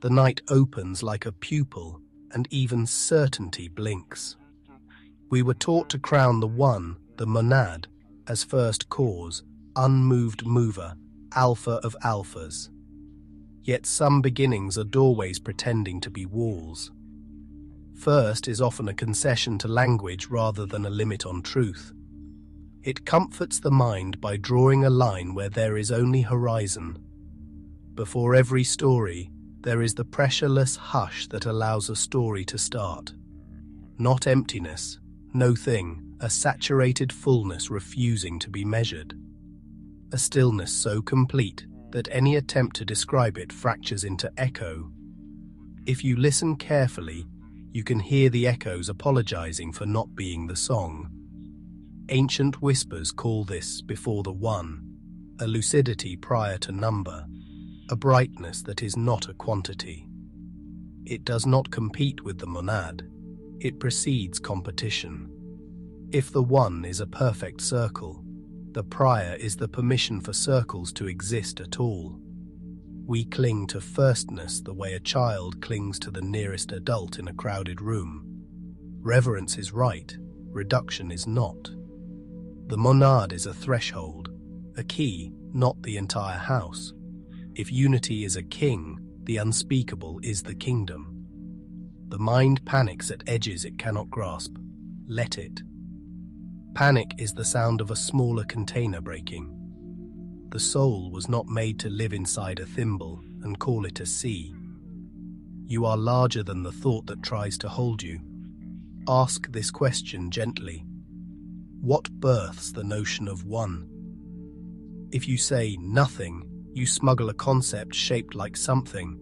The night opens like a pupil, and even certainty blinks. We were taught to crown the One, the monad, as first cause, unmoved mover, alpha of alphas. Yet some beginnings are doorways pretending to be walls. First is often a concession to language rather than a limit on truth. It comforts the mind by drawing a line where there is only horizon. Before every story, there is the pressureless hush that allows a story to start. Not emptiness, no thing, a saturated fullness refusing to be measured. A stillness so complete that any attempt to describe it fractures into echo. If you listen carefully, you can hear the echoes apologizing for not being the song. Ancient whispers call this before the One, a lucidity prior to number, a brightness that is not a quantity. It does not compete with the monad, it precedes competition. If the One is a perfect circle, the prior is the permission for circles to exist at all. We cling to firstness the way a child clings to the nearest adult in a crowded room. Reverence is right, reduction is not. The monad is a threshold, a key, not the entire house. If unity is a king, the unspeakable is the kingdom. The mind panics at edges it cannot grasp. Let it. Panic is the sound of a smaller container breaking. The soul was not made to live inside a thimble and call it a sea. You are larger than the thought that tries to hold you. Ask this question gently. What births the notion of one? If you say nothing, you smuggle a concept shaped like something.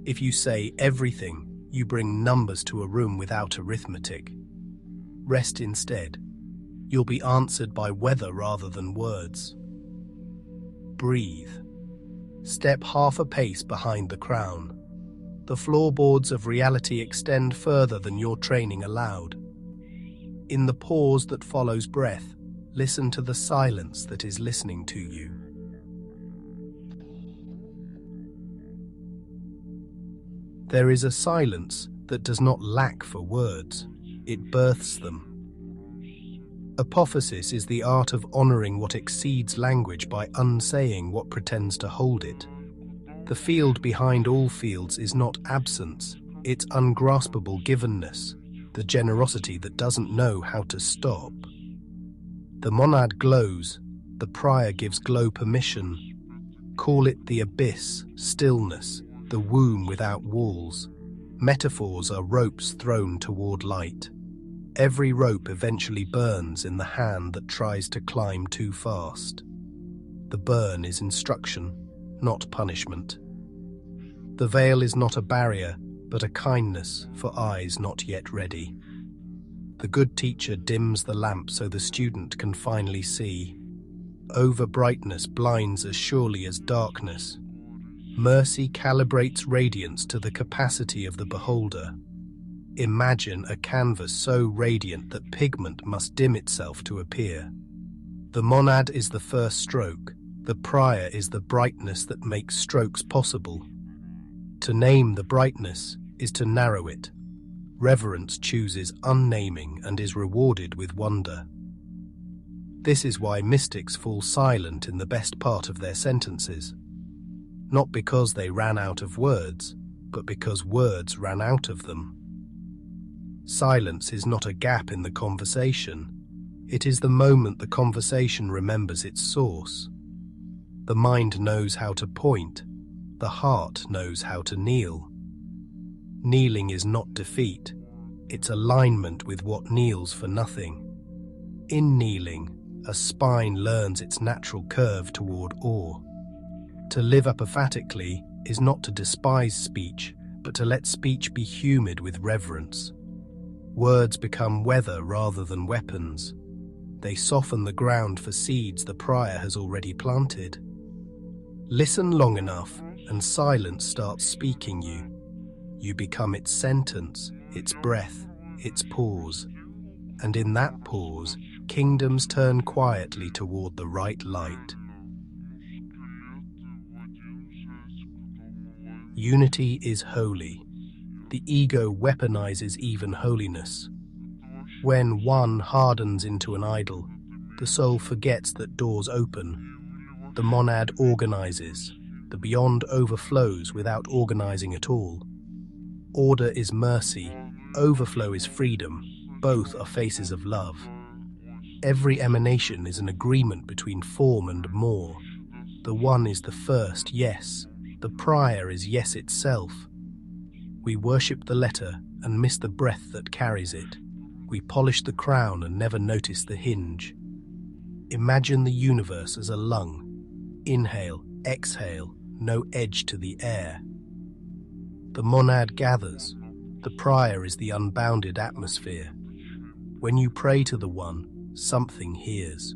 If you say everything, you bring numbers to a room without arithmetic. Rest instead. You'll be answered by weather rather than words. Breathe. Step half a pace behind the crown. The floorboards of reality extend further than your training allowed. In the pause that follows breath, listen to the silence that is listening to you. There is a silence that does not lack for words, it births them. Apophasis is the art of honoring what exceeds language by unsaying what pretends to hold it. The field behind all fields is not absence, it's ungraspable givenness, the generosity that doesn't know how to stop. The monad glows, the prior gives glow permission. Call it the abyss, stillness, the womb without walls. Metaphors are ropes thrown toward light. Every rope eventually burns in the hand that tries to climb too fast. The burn is instruction, not punishment. The veil is not a barrier, but a kindness for eyes not yet ready. The good teacher dims the lamp so the student can finally see. Over-brightness blinds as surely as darkness. Mercy calibrates radiance to the capacity of the beholder. Imagine a canvas so radiant that pigment must dim itself to appear. The monad is the first stroke, the prior is the brightness that makes strokes possible. To name the brightness is to narrow it. Reverence chooses unnaming and is rewarded with wonder. This is why mystics fall silent in the best part of their sentences. Not because they ran out of words, but because words ran out of them. Silence is not a gap in the conversation. It is the moment the conversation remembers its source. The mind knows how to point. The heart knows how to kneel. Kneeling is not defeat. It's alignment with what kneels for nothing. In kneeling, a spine learns its natural curve toward awe. To live apophatically is not to despise speech, but to let speech be humid with reverence. Words become weather rather than weapons. They soften the ground for seeds the prior has already planted. Listen long enough, and silence starts speaking you. You become its sentence, its breath, its pause. And in that pause, kingdoms turn quietly toward the right light. Unity is holy. The ego weaponizes even holiness. When one hardens into an idol, the soul forgets that doors open. The monad organizes. The beyond overflows without organizing at all. Order is mercy. Overflow is freedom. Both are faces of love. Every emanation is an agreement between form and more. The one is the first yes. The prior is yes itself. We worship the letter and miss the breath that carries it. We polish the crown and never notice the hinge. Imagine the universe as a lung. Inhale, exhale, no edge to the air. The monad gathers. The prior is the unbounded atmosphere. When you pray to the one, something hears.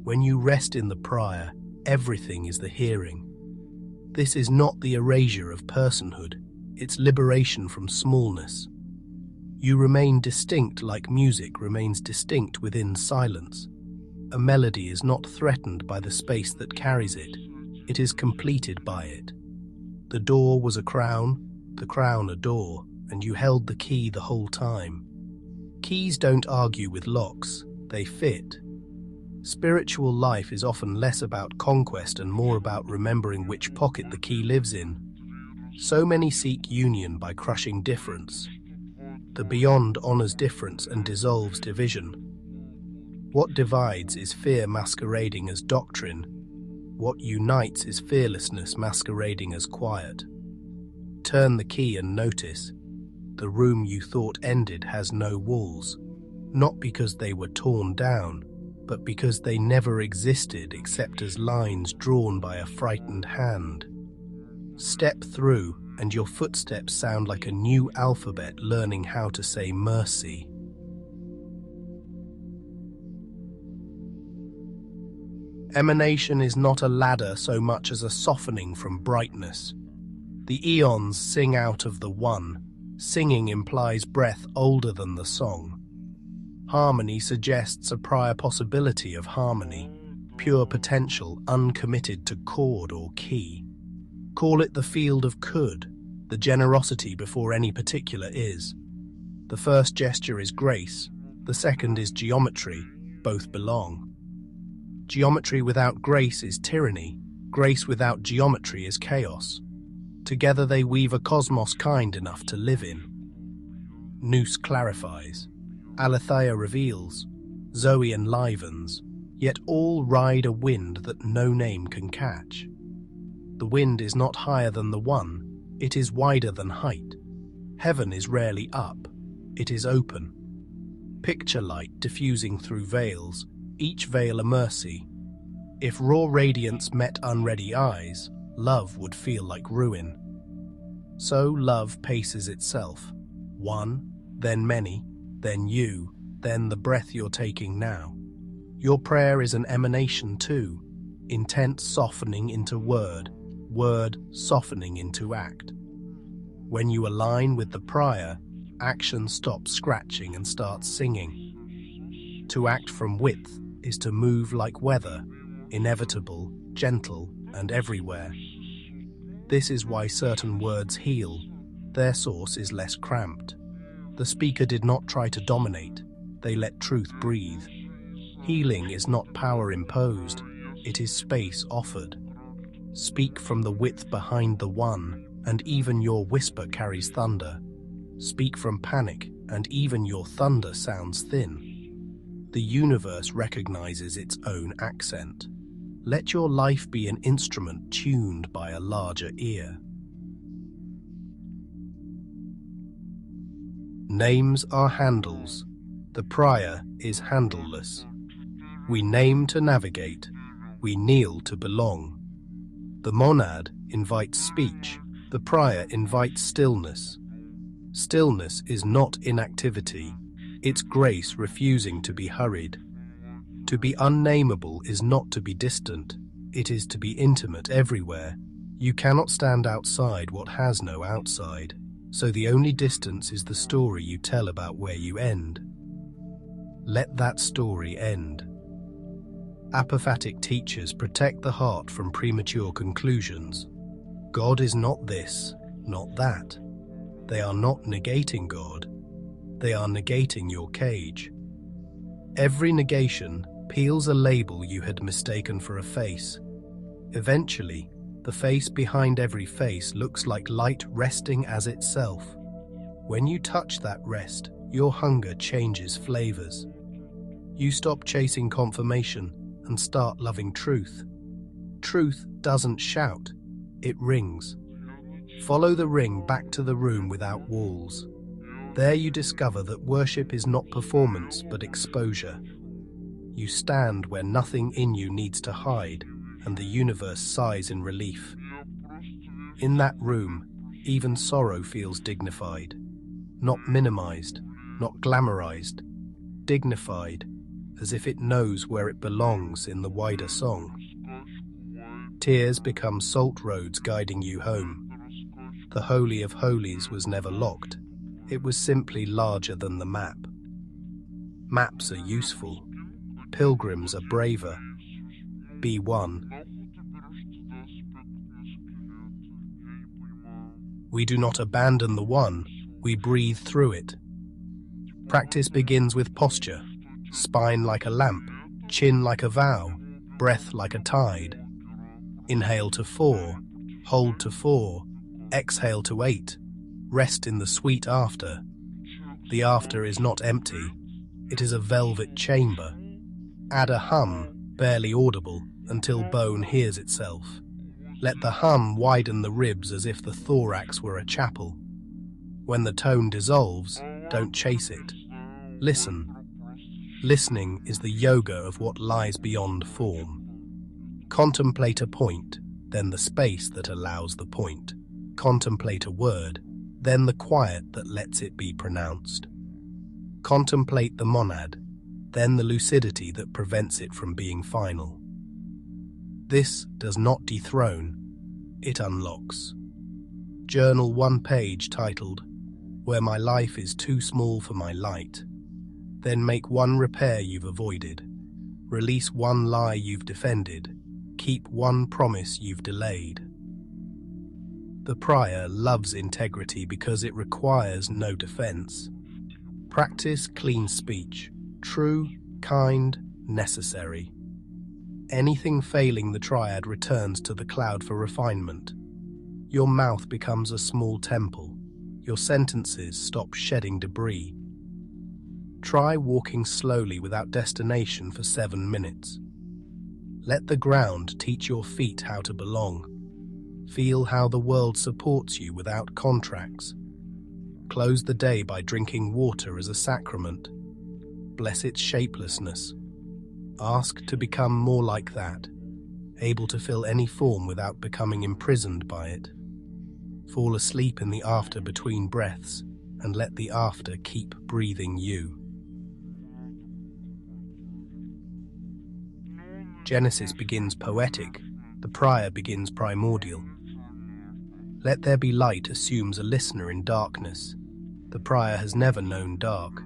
When you rest in the prior, everything is the hearing. This is not the erasure of personhood, it's liberation from smallness. You remain distinct like music remains distinct within silence. A melody is not threatened by the space that carries it, it is completed by it. The door was a crown, the crown a door, and you held the key the whole time. Keys don't argue with locks, they fit. Spiritual life is often less about conquest and more about remembering which pocket the key lives in. So many seek union by crushing difference. The beyond honors difference and dissolves division. What divides is fear masquerading as doctrine. What unites is fearlessness masquerading as quiet. Turn the key and notice. The room you thought ended has no walls, not because they were torn down, but because they never existed except as lines drawn by a frightened hand. Step through, and your footsteps sound like a new alphabet learning how to say mercy. Emanation is not a ladder so much as a softening from brightness. The eons sing out of the one. Singing implies breath older than the song. Harmony suggests a prior possibility of harmony, pure potential uncommitted to chord or key. Call it the field of could, the generosity before any particular is. The first gesture is grace, the second is geometry, both belong. Geometry without grace is tyranny, grace without geometry is chaos. Together they weave a cosmos kind enough to live in. Nous clarifies, Aletheia reveals, Zoe enlivens, yet all ride a wind that no name can catch. The wind is not higher than the one, it is wider than height. Heaven is rarely up, it is open. Picture light diffusing through veils, each veil a mercy. If raw radiance met unready eyes, love would feel like ruin. So love paces itself. One, then many, then you, then the breath you're taking now. Your prayer is an emanation too, intent softening into word, word softening into act. When you align with the prior, action stops scratching and starts singing. To act from width is to move like weather, inevitable, gentle, and everywhere. This is why certain words heal. Their source is less cramped. The speaker did not try to dominate. They let truth breathe. Healing is not power imposed. It is space offered. Speak from the width behind the one, and even your whisper carries thunder. Speak from panic, and even your thunder sounds thin. The universe recognizes its own accent. Let your life be an instrument tuned by a larger ear. Names are handles. The prior is handleless. We name to navigate. We kneel to belong. The monad invites speech. The prior invites stillness. Stillness is not inactivity. It's grace refusing to be hurried. To be unnameable is not to be distant. It is to be intimate everywhere. You cannot stand outside what has no outside. So the only distance is the story you tell about where you end. Let that story end. Apophatic teachers protect the heart from premature conclusions. God is not this, not that. They are not negating God. They are negating your cage. Every negation peels a label you had mistaken for a face. Eventually, the face behind every face looks like light resting as itself. When you touch that rest, your hunger changes flavors. You stop chasing confirmation and start loving truth. Truth doesn't shout, it rings. Follow the ring back to the room without walls. There you discover that worship is not performance but exposure. You stand where nothing in you needs to hide, and the universe sighs in relief. In that room, even sorrow feels dignified. Not minimized, not glamorized, dignified, as if it knows where it belongs in the wider song. Tears become salt roads guiding you home. The Holy of Holies was never locked. It was simply larger than the map. Maps are useful. Pilgrims are braver. Be one. We do not abandon the one, we breathe through it. Practice begins with posture. Spine like a lamp, chin like a vow, breath like a tide. Inhale to 4, hold to 4, exhale to 8, rest in the sweet after. The after is not empty, it is a velvet chamber. Add a hum, barely audible, until bone hears itself. Let the hum widen the ribs as if the thorax were a chapel. When the tone dissolves, don't chase it. Listen. Listening is the yoga of what lies beyond form. Contemplate a point, then the space that allows the point. Contemplate a word, then the quiet that lets it be pronounced. Contemplate the monad, then the lucidity that prevents it from being final. This does not dethrone, it unlocks. Journal one page titled, "Where my life is too small for my light." Then make one repair you've avoided. Release one lie you've defended. Keep one promise you've delayed. The prior loves integrity because it requires no defense. Practice clean speech, true, kind, necessary. Anything failing the triad returns to the cloud for refinement. Your mouth becomes a small temple. Your sentences stop shedding debris. Try walking slowly without destination for 7 minutes. Let the ground teach your feet how to belong. Feel how the world supports you without contracts. Close the day by drinking water as a sacrament. Bless its shapelessness. Ask to become more like that, able to fill any form without becoming imprisoned by it. Fall asleep in the after between breaths, and let the after keep breathing you. Genesis begins poetic, the prior begins primordial. Let there be light assumes a listener in darkness. The prior has never known dark.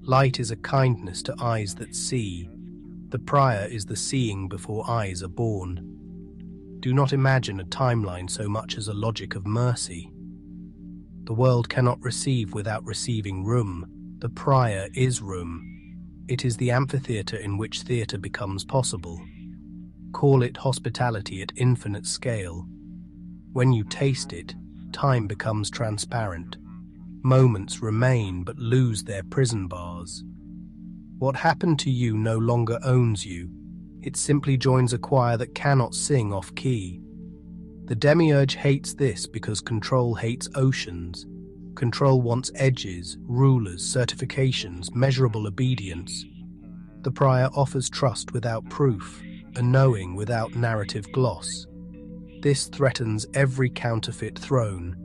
Light is a kindness to eyes that see. The prior is the seeing before eyes are born. Do not imagine a timeline so much as a logic of mercy. The world cannot receive without receiving room. The prior is room. It is the amphitheater in which theatre becomes possible. Call it hospitality at infinite scale. When you taste it, time becomes transparent. Moments remain but lose their prison bars. What happened to you no longer owns you. It simply joins a choir that cannot sing off-key. The demiurge hates this because control hates oceans. Control wants edges, rulers, certifications, measurable obedience. The prior offers trust without proof, a knowing without narrative gloss. This threatens every counterfeit throne.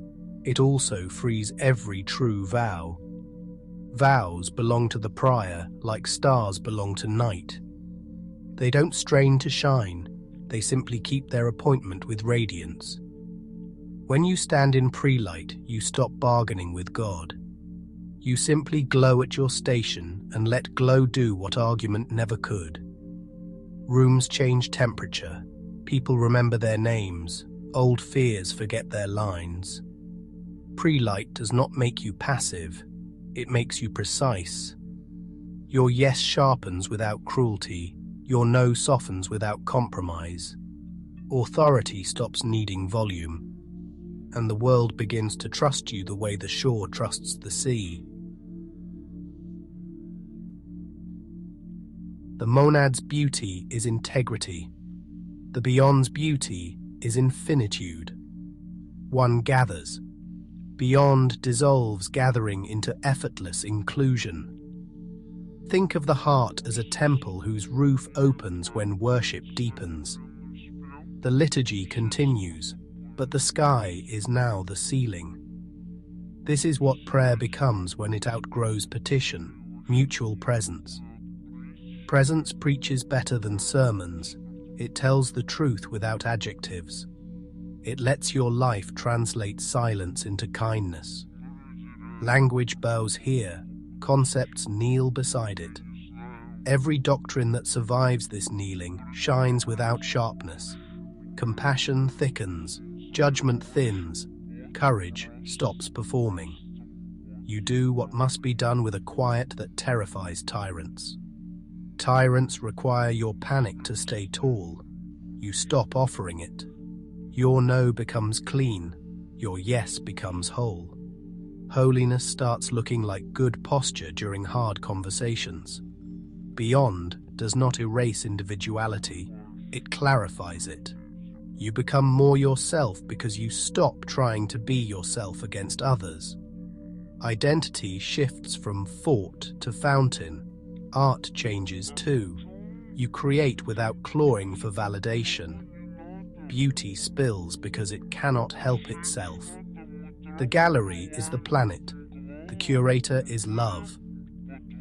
It also frees every true vow. Vows belong to the prior like stars belong to night. They don't strain to shine, they simply keep their appointment with radiance. When you stand in pre-light, you stop bargaining with God. You simply glow at your station and let glow do what argument never could. Rooms change temperature. People remember their names. Old fears forget their lines. Pre-light does not make you passive, it makes you precise. Your yes sharpens without cruelty, your no softens without compromise. Authority stops needing volume, and the world begins to trust you the way the shore trusts the sea. The monad's beauty is integrity. The beyond's beauty is infinitude. One gathers. Beyond dissolves, gathering into effortless inclusion. Think of the heart as a temple whose roof opens when worship deepens. The liturgy continues, but the sky is now the ceiling. This is what prayer becomes when it outgrows petition, mutual presence. Presence preaches better than sermons. It tells the truth without adjectives. It lets your life translate silence into kindness. Language bows here, concepts kneel beside it. Every doctrine that survives this kneeling shines without sharpness. Compassion thickens, judgment thins, courage stops performing. You do what must be done with a quiet that terrifies tyrants. Tyrants require your panic to stay tall. You stop offering it. Your no becomes clean. Your yes becomes whole. Holiness starts looking like good posture during hard conversations. Beyond does not erase individuality. It clarifies it. You become more yourself because you stop trying to be yourself against others. Identity shifts from fort to fountain. Art changes too. You create without clawing for validation. Beauty spills because it cannot help itself. The gallery is the planet. The curator is love.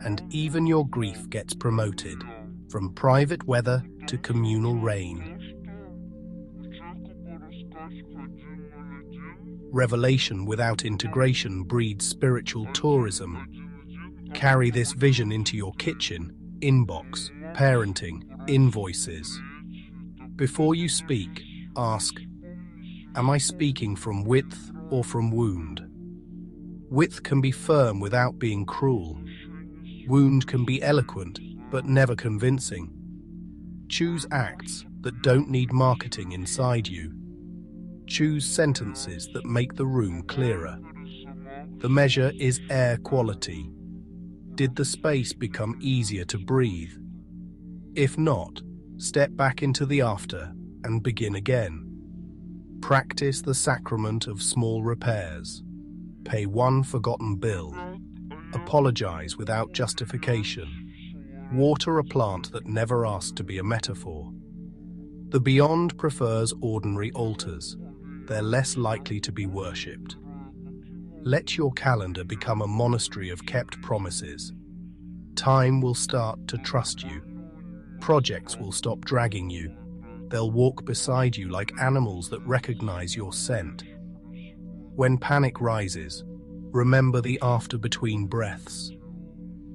And even your grief gets promoted, from private weather to communal rain. Revelation without integration breeds spiritual tourism. Carry this vision into your kitchen, inbox, parenting, invoices. Before you speak, ask, am I speaking from width or from wound? Width can be firm without being cruel. Wound can be eloquent, but never convincing. Choose acts that don't need marketing inside you. Choose sentences that make the room clearer. The measure is air quality. Did the space become easier to breathe? If not, step back into the after and begin again. Practice the sacrament of small repairs. Pay one forgotten bill. Apologize without justification. Water a plant that never asked to be a metaphor. The beyond prefers ordinary altars. They're less likely to be worshipped. Let your calendar become a monastery of kept promises. Time will start to trust you. Projects will stop dragging you. They'll walk beside you like animals that recognize your scent. When panic rises, remember the after between breaths.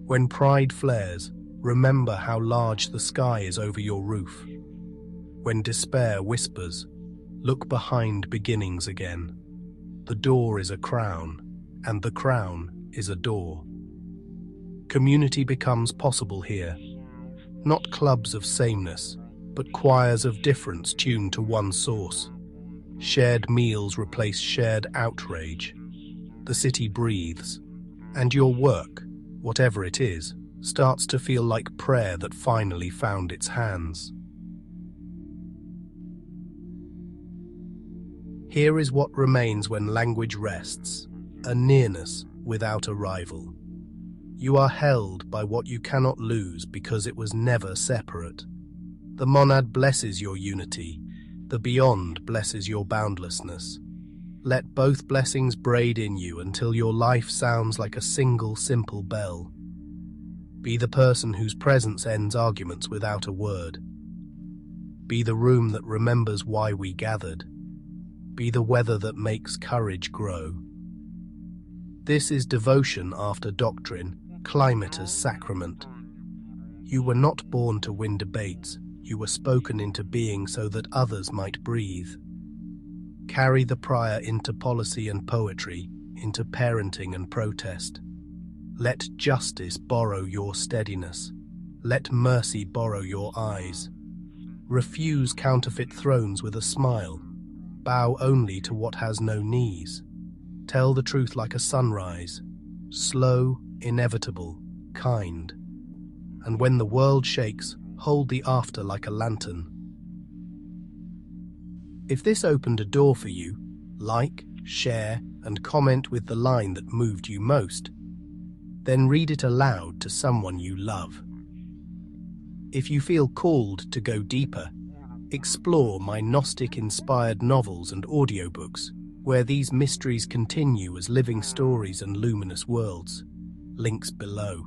When pride flares, remember how large the sky is over your roof. When despair whispers, look behind beginnings again. The door is a crown, and the crown is a door. Community becomes possible here. Not clubs of sameness, but choirs of difference tuned to one source. Shared meals replace shared outrage. The city breathes, and your work, whatever it is, starts to feel like prayer that finally found its hands. Here is what remains when language rests, a nearness without a rival. You are held by what you cannot lose because it was never separate. The monad blesses your unity, the beyond blesses your boundlessness. Let both blessings braid in you until your life sounds like a single simple bell. Be the person whose presence ends arguments without a word. Be the room that remembers why we gathered. Be the weather that makes courage grow. This is devotion after doctrine, climate as sacrament. You were not born to win debates, you were spoken into being so that others might breathe. Carry the prior into policy and poetry, into parenting and protest. Let justice borrow your steadiness. Let mercy borrow your eyes. Refuse counterfeit thrones with a smile. Bow only to what has no knees. Tell the truth like a sunrise, slow, inevitable, kind. And when the world shakes, hold the after like a lantern. If this opened a door for you, like, share, and comment with the line that moved you most. Then read it aloud to someone you love. If you feel called to go deeper, explore my Gnostic-inspired novels and audiobooks, where these mysteries continue as living stories and luminous worlds. Links below.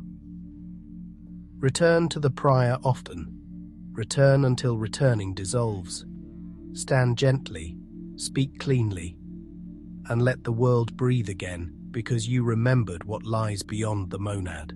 Return to the prior often. Return until returning dissolves. Stand gently, speak cleanly, and let the world breathe again because you remembered what lies beyond the monad.